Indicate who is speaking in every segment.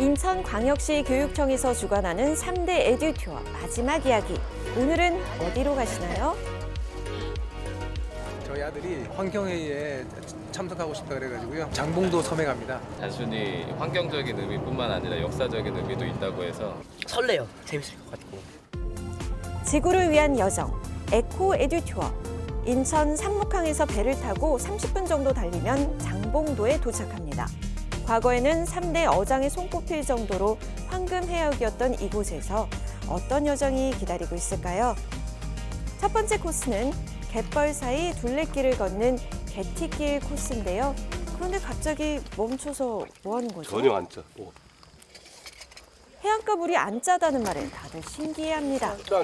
Speaker 1: 인천광역시 교육청에서 주관하는 3대 에듀투어 마지막 이야기. 오늘은 어디로 가시나요?
Speaker 2: 저희 아들이 환경회의에 참석하고 싶다 그래가지고요. 장봉도 섬에 갑니다.
Speaker 3: 단순히 환경적인 의미뿐만 아니라 역사적인 의미도 있다고 해서
Speaker 4: 설레요. 재밌을 것 같고.
Speaker 1: 지구를 위한 여정, 에코 에듀투어. 인천 삼목항에서 배를 타고 30분 정도 달리면 장봉도에 도착합니다. 과거에는 3대 어장에 손꼽힐 정도로 황금 해역이었던 이곳에서 어떤 여정이 기다리고 있을까요? 첫 번째 코스는 갯벌 사이 둘레길을 걷는 개티길 코스인데요. 그런데 갑자기 멈춰서 뭐 하는 거죠?
Speaker 5: 전혀 안 짜.
Speaker 1: 해안가 물이 안 짜다는 말에 다들 신기해합니다.
Speaker 5: 안 짜.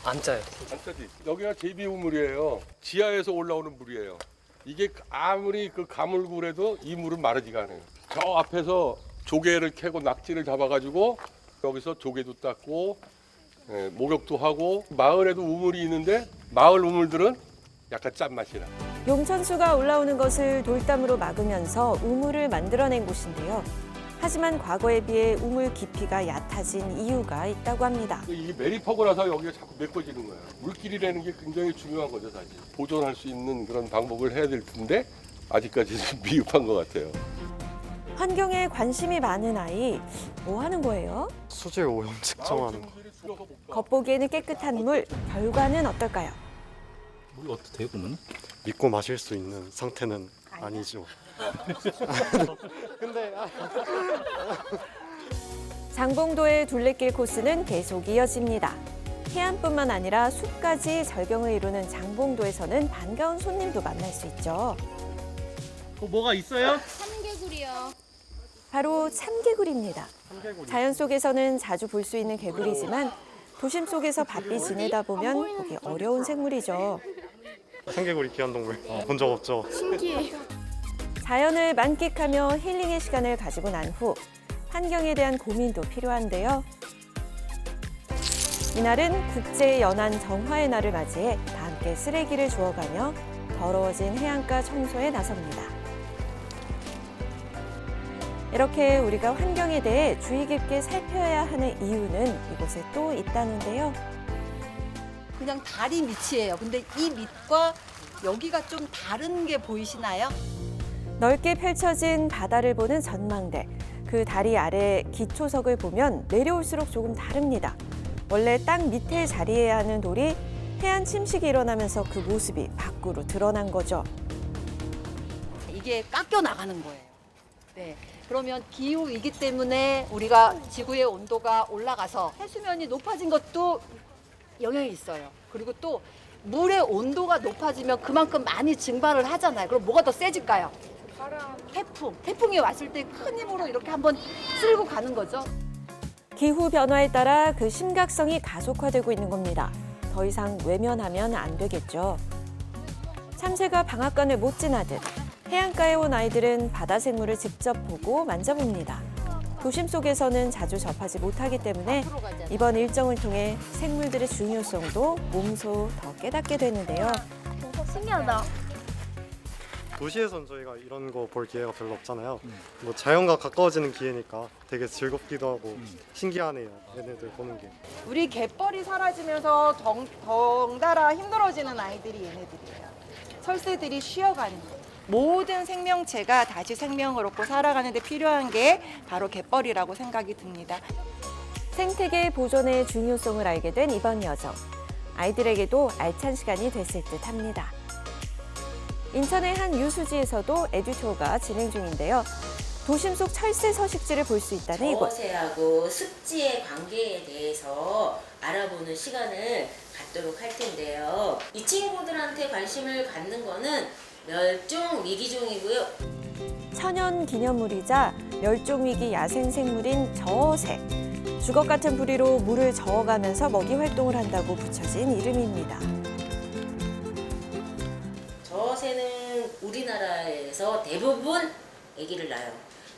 Speaker 4: 안 짜요.
Speaker 5: 안 짜지. 여기가 제비우물이에요. 지하에서 올라오는 물이에요. 이게 아무리 그 가물굴해도 이 물은 마르지가 않아요. 저 앞에서 조개를 캐고 낙지를 잡아가지고 여기서 조개도 닦고 목욕도 하고 마을에도 우물이 있는데 마을 우물들은 약간 짠맛이 나.
Speaker 1: 용천수가 올라오는 것을 돌담으로 막으면서 우물을 만들어낸 곳인데요. 하지만 과거에 비해 우물 깊이가 얕아진 이유가 있다고 합니다.
Speaker 5: 이게 매립하고 나서 여기가 자꾸 메꿔지는 거예요. 물길이라는 게 굉장히 중요한 거죠, 사실. 보존할 수 있는 그런 방법을 해야 될 텐데 아직까지는 미흡한 것 같아요.
Speaker 1: 환경에 관심이 많은 아이, 뭐 하는 거예요?
Speaker 6: 수질 오염 측정하는 거.
Speaker 1: 겉보기에는 깨끗한 물, 결과는 어떨까요?
Speaker 3: 물 어떻게 보면?
Speaker 6: 믿고 마실 수 있는 상태는 아니죠. 근데
Speaker 1: 장봉도의 둘레길 코스는 계속 이어집니다. 해안뿐만 아니라 숲까지 절경을 이루는 장봉도에서는 반가운 손님도 만날 수 있죠.
Speaker 4: 뭐가 있어요?
Speaker 7: 참개구리요.
Speaker 1: 바로 참개구리입니다. 자연 속에서는 자주 볼 수 있는 개구리지만 도심 속에서 바삐 지내다 보면 보기 어려운 생물이죠.
Speaker 6: 청개구리 귀한 동물 본 적 없죠.
Speaker 7: 신기해.
Speaker 1: 자연을 만끽하며 힐링의 시간을 가지고 난 후 환경에 대한 고민도 필요한데요. 이날은 국제연안 정화의 날을 맞이해 다 함께 쓰레기를 주워가며 더러워진 해안가 청소에 나섭니다. 이렇게 우리가 환경에 대해 주의 깊게 살펴야 하는 이유는 이곳에 또 있다는데요.
Speaker 8: 그냥 다리 밑이에요. 근데 이 밑과 여기가 좀 다른 게 보이시나요?
Speaker 1: 넓게 펼쳐진 바다를 보는 전망대. 그 다리 아래 기초석을 보면 내려올수록 조금 다릅니다. 원래 땅 밑에 자리해야 하는 돌이 해안 침식이 일어나면서 그 모습이 밖으로 드러난 거죠.
Speaker 8: 이게 깎여 나가는 거예요. 네. 그러면 기후이기 때문에 우리가 지구의 온도가 올라가서 해수면이 높아진 것도 영향이 있어요. 그리고 또 물의 온도가 높아지면 그만큼 많이 증발을 하잖아요. 그럼 뭐가 더 세질까요? 태풍이 왔을 때 큰 힘으로 이렇게 한번 쓸고 가는 거죠.
Speaker 1: 기후 변화에 따라 그 심각성이 가속화되고 있는 겁니다. 더 이상 외면하면 안 되겠죠. 참새가 방앗간을 못 지나듯 해안가에 온 아이들은 바다 생물을 직접 보고 만져봅니다. 도심 속에서는 자주 접하지 못하기 때문에 이번 일정을 통해 생물들의 중요성도 몸소 더 깨닫게 되는데요.
Speaker 7: 신기하다.
Speaker 6: 도시에선 저희가 이런 거 볼 기회가 별로 없잖아요. 뭐 자연과 가까워지는 기회니까 되게 즐겁기도 하고 신기하네요. 얘네들 보는 게.
Speaker 8: 우리 갯벌이 사라지면서 덩달아 힘들어지는 아이들이 얘네들이에요. 설새들이 쉬어가는 거예요. 모든 생명체가 다시 생명을 얻고 살아가는 데 필요한 게 바로 갯벌이라고 생각이 듭니다.
Speaker 1: 생태계 보존의 중요성을 알게 된 이번 여정. 아이들에게도 알찬 시간이 됐을 듯합니다. 인천의 한 유수지에서도 에듀투어가 진행 중인데요. 도심 속 철새 서식지를 볼 수 있다는 이곳.
Speaker 9: 저새하고 습지의 관계에 대해서 알아보는 시간을 갖도록 할 텐데요. 이 친구들한테 관심을 갖는 거는 멸종 위기종이고요.
Speaker 1: 천연 기념물이자 멸종위기 야생생물인 저새. 주걱 같은 부리로 물을 저어가면서 먹이 활동을 한다고 붙여진 이름입니다.
Speaker 9: 저새는 우리나라에서 대부분 아기를 낳아요.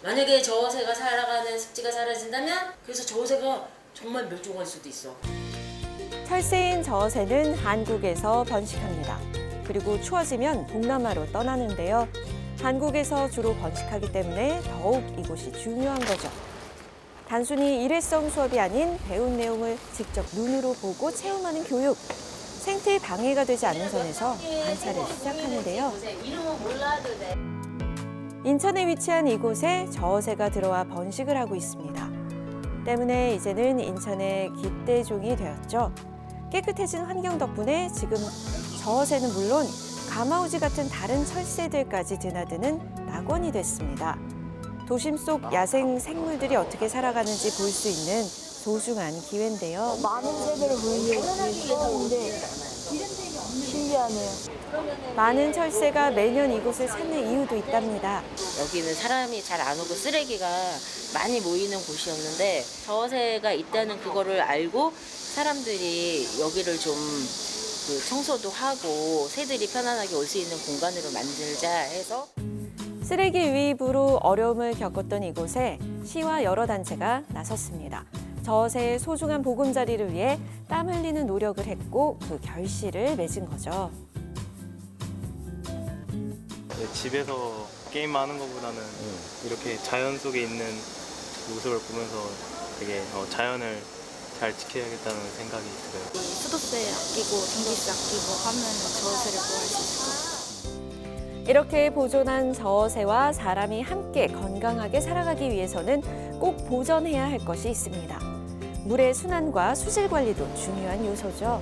Speaker 9: 만약에 저새가 살아가는 습지가 사라진다면 그래서 저새가 정말 멸종할 수도 있어.
Speaker 1: 철새인 저새는 한국에서 번식합니다. 그리고 추워지면 동남아로 떠나는데요. 한국에서 주로 번식하기 때문에 더욱 이곳이 중요한 거죠. 단순히 일회성 수업이 아닌 배운 내용을 직접 눈으로 보고 체험하는 교육. 생태에 방해가 되지 않는 선에서 관찰을 시작하는데요.
Speaker 9: 이름은 몰라도 돼.
Speaker 1: 인천에 위치한 이곳에 저어새가 들어와 번식을 하고 있습니다. 때문에 이제는 인천의 기대종이 되었죠. 깨끗해진 환경 덕분에 지금 저어새는 물론 가마우지 같은 다른 철새들까지 드나드는 낙원이 됐습니다. 도심 속 야생 생물들이 어떻게 살아가는지 볼 수 있는 소중한 기회인데요.
Speaker 7: 많은 새들을 보이는데 신기하네요.
Speaker 1: 많은 철새가 매년 이곳을 찾는 이유도 있답니다.
Speaker 9: 여기는 사람이 잘 안 오고 쓰레기가 많이 모이는 곳이었는데 저새가 있다는 그거를 알고 사람들이 여기를 좀 청소도 하고 새들이 편안하게 올 수 있는 공간으로 만들자 해서
Speaker 1: 쓰레기 유입으로 어려움을 겪었던 이곳에 시와 여러 단체가 나섰습니다. 저새의 소중한 보금자리를 위해 땀 흘리는 노력을 했고 그 결실을 맺은 거죠.
Speaker 10: 집에서 게임하는 것보다는 이렇게 자연 속에 있는 모습을 보면서 되게 자연을 잘 지켜야겠다는 생각이 들어요.
Speaker 7: 수도세 아끼고 전기세 아끼고 하면 저새를 구할 수 있을 것 같아요.
Speaker 1: 이렇게 보존한 저새와 사람이 함께 건강하게 살아가기 위해서는 꼭 보전해야 할 것이 있습니다. 물의 순환과 수질 관리도 중요한 요소죠.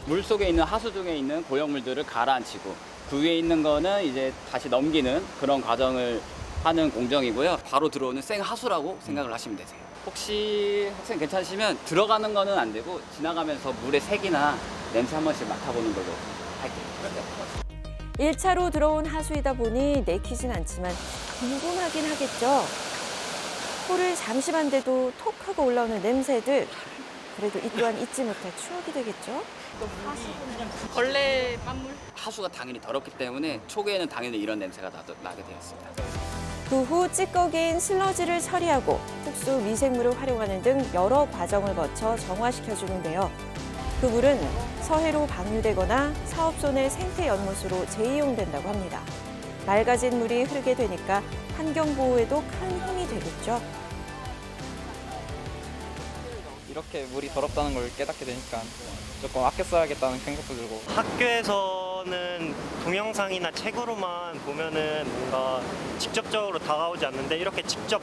Speaker 11: 물 속에 있는 하수 중에 있는 고형물들을 가라앉히고 그 위에 있는 거는 이제 다시 넘기는 그런 과정을 하는 공정이고요. 바로 들어오는 생하수라고 생각을 하시면 되세요. 혹시 학생 괜찮으시면 들어가는 거는 안 되고 지나가면서 물의 색이나 냄새 한 번씩 맡아보는 걸로 할게요.
Speaker 1: 1차로 들어온 하수이다 보니 내키진 않지만 궁금하긴 하겠죠. 코를 잠시 만대도 톡 하고 올라오는 냄새들. 그래도 이 또한 잊지 못할 추억이 되겠죠.
Speaker 11: 벌레 만물? 하수가 당연히 더럽기 때문에 초기에는 당연히 이런 냄새가 나게 되었습니다.
Speaker 1: 그 후 찌꺼기인 슬러지를 처리하고 특수 미생물을 활용하는 등 여러 과정을 거쳐 정화시켜주는데요. 그 물은 서해로 방류되거나 사업소 내 생태 연못으로 재이용된다고 합니다. 맑아진 물이 흐르게 되니까 환경 보호에도 큰 힘이 되겠죠.
Speaker 10: 이렇게 물이 더럽다는 걸 깨닫게 되니까 조금 아껴 써야겠다는 생각도 들고.
Speaker 12: 학교에서는 동영상이나 책으로만 보면은 뭔가 직접적으로 다가오지 않는데 이렇게 직접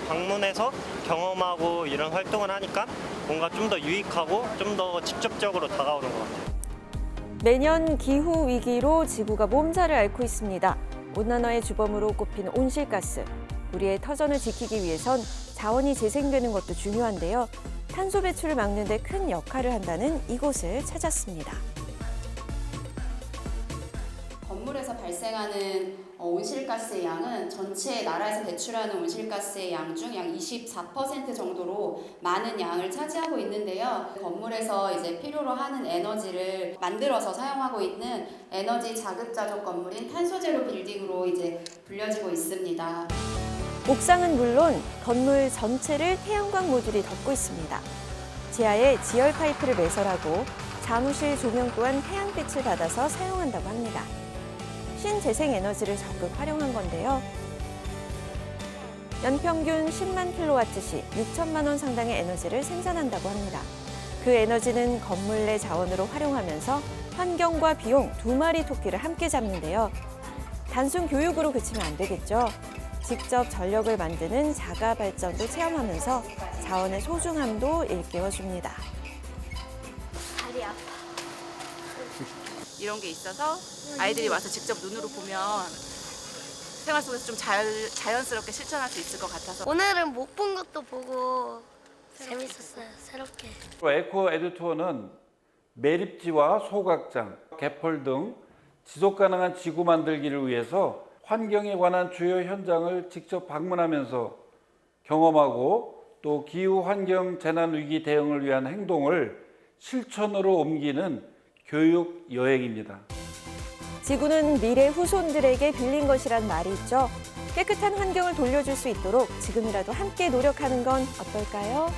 Speaker 12: 방문해서 경험하고 이런 활동을 하니까 뭔가 좀 더 유익하고 좀 더 직접적으로 다가오는 것 같아요.
Speaker 1: 매년 기후 위기로 지구가 몸살을 앓고 있습니다. 온난화의 주범으로 꼽힌 온실가스. 우리의 터전을 지키기 위해선 자원이 재생되는 것도 중요한데요. 탄소 배출을 막는 데 큰 역할을 한다는 이곳을 찾았습니다.
Speaker 13: 건물에서 발생하는 온실가스의 양은 전체 나라에서 배출하는 온실가스의 양 중 약 24% 정도로 많은 양을 차지하고 있는데요. 건물에서 이제 필요로 하는 에너지를 만들어서 사용하고 있는 에너지 자급자족 건물인 탄소제로 빌딩으로 이제 불려지고 있습니다.
Speaker 1: 옥상은 물론 건물 전체를 태양광 모듈이 덮고 있습니다. 지하에 지열 파이프를 매설하고 사무실 조명 또한 태양빛을 받아서 사용한다고 합니다. 신재생 에너지를 적극 활용한 건데요. 연평균 10만 킬로와트시 6천만 원 상당의 에너지를 생산한다고 합니다. 그 에너지는 건물 내 자원으로 활용하면서 환경과 비용 두 마리 토끼를 함께 잡는데요. 단순 교육으로 그치면 안 되겠죠. 직접 전력을 만드는 자가 발전도 체험하면서 자원의 소중함도 일깨워줍니다.
Speaker 7: 다리 아파.
Speaker 14: 이런 게 있어서 아이들이 와서 직접 눈으로 보면 생활 속에서 좀 자연스럽게 실천할 수 있을 것 같아서
Speaker 7: 오늘은 못 본 것도 보고 재밌었어요. 새롭게.
Speaker 15: 에코 에듀 투어는 매립지와 소각장, 개펄 등 지속 가능한 지구 만들기를 위해서 환경에 관한 주요 현장을 직접 방문하면서 경험하고 또 기후 환경 재난 위기 대응을 위한 행동을 실천으로 옮기는 교육 여행입니다.
Speaker 1: 지구는 미래 후손들에게 빌린 것이란 말이 있죠. 깨끗한 환경을 돌려줄 수 있도록 지금이라도 함께 노력하는 건 어떨까요?